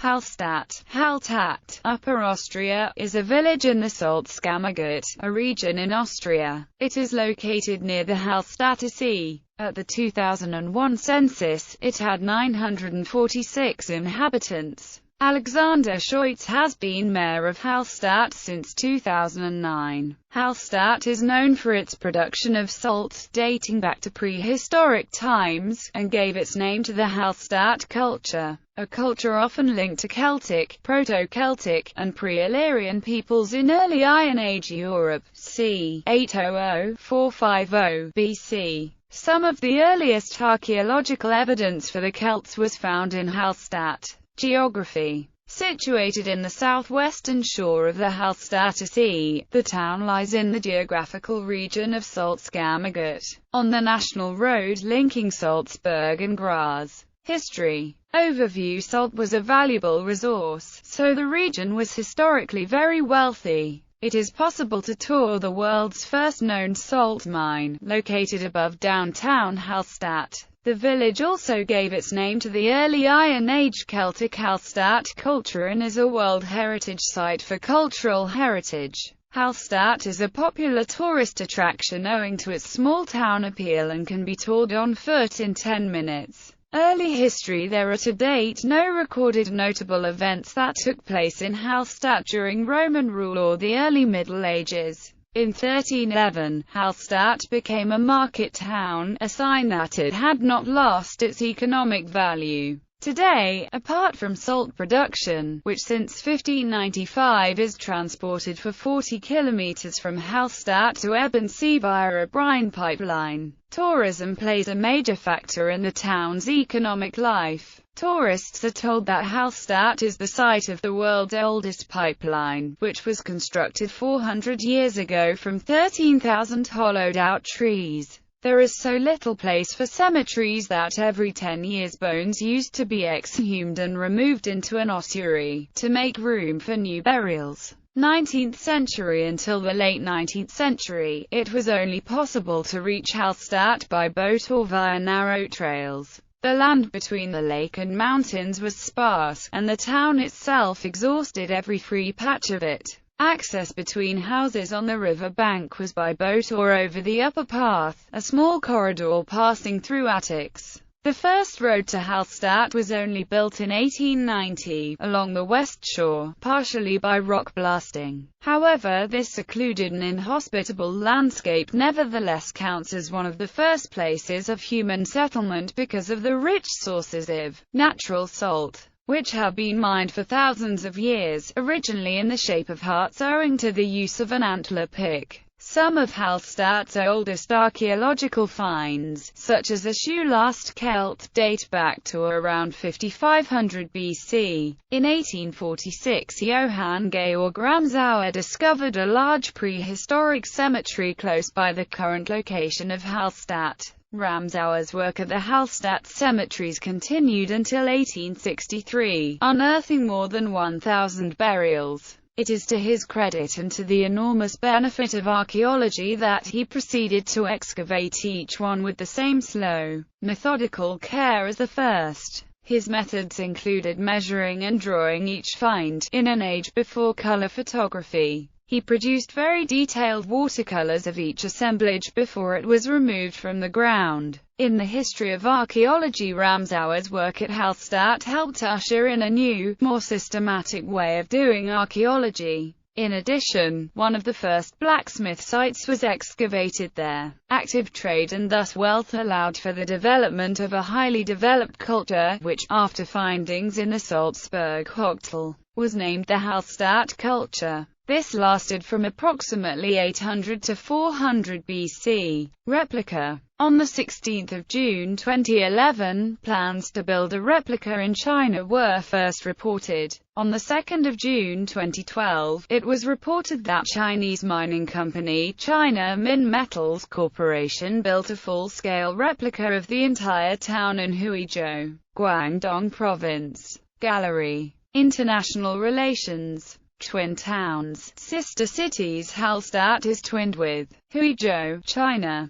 Hallstatt, ˈhalʃtat, Upper Austria, is a village in the Salzkammergut, a region in Austria. It is located near the Hallstätter See. At the 2001 census, it had 946 inhabitants. Alexander Scheutz has been mayor of Hallstatt since 2009. Hallstatt is known for its production of salt, dating back to prehistoric times, and gave its name to the Hallstatt culture, a culture often linked to Celtic, Proto-Celtic, and pre-Illyrian peoples in early Iron Age Europe, c. 800–450 BC. Some of the earliest archaeological evidence for the Celts was found in Hallstatt. Geography. Situated in the southwestern shore of the Hallstätter Sea, the town lies in the geographical region of Salzkammergut, on the national road linking Salzburg and Graz. History. Overview. Salt was a valuable resource, so the region was historically very wealthy. It is possible to tour the world's first known salt mine, located above downtown Hallstatt. The village also gave its name to the early Iron Age Celtic Hallstatt culture and is a World Heritage Site for cultural heritage. Hallstatt is a popular tourist attraction owing to its small-town appeal and can be toured on foot in 10 minutes. Early history. There are to date no recorded notable events that took place in Hallstatt during Roman rule or the early Middle Ages. In 1311, Hallstatt became a market town, a sign that it had not lost its economic value. Today, apart from salt production, which since 1595 is transported for 40 kilometers from Hallstatt to Ebensee via a brine pipeline, tourism plays a major factor in the town's economic life. Tourists are told that Hallstatt is the site of the world's oldest pipeline, which was constructed 400 years ago from 13,000 hollowed-out trees. There is so little place for cemeteries that every 10 years bones used to be exhumed and removed into an ossuary, to make room for new burials. 19th century. Until the late 19th century, it was only possible to reach Hallstatt by boat or via narrow trails. The land between the lake and mountains was sparse, and the town itself exhausted every free patch of it. Access between houses on the river bank was by boat or over the upper path, a small corridor passing through attics. The first road to Hallstatt was only built in 1890, along the west shore, partially by rock blasting. However, this secluded and inhospitable landscape nevertheless counts as one of the first places of human settlement because of the rich sources of natural salt, which have been mined for thousands of years, originally in the shape of hearts owing to the use of an antler pick. Some of Hallstatt's oldest archaeological finds, such as a shoe-laced Celt, date back to around 5500 BC. In 1846, Johann Georg Ramsauer discovered a large prehistoric cemetery close by the current location of Hallstatt. Ramsauer's work at the Hallstatt cemeteries continued until 1863, unearthing more than 1,000 burials. It is to his credit and to the enormous benefit of archaeology that he proceeded to excavate each one with the same slow, methodical care as the first. His methods included measuring and drawing each find. In an age before color photography, he produced very detailed watercolors of each assemblage before it was removed from the ground. In the history of archaeology, Ramsauer's work at Hallstatt helped usher in a new, more systematic way of doing archaeology. In addition, one of the first blacksmith sites was excavated there. Active trade and thus wealth allowed for the development of a highly developed culture, which, after findings in the Salzburg Hochtal, was named the Hallstatt culture. This lasted from approximately 800 to 400 BC. Replica. On 16 June 2011, plans to build a replica in China were first reported. On 2 June 2012, it was reported that Chinese mining company China Min Metals Corporation built a full-scale replica of the entire town in Huizhou, Guangdong Province. Gallery. International relations. Twin towns, sister cities. Hallstatt is twinned with Huizhou, China.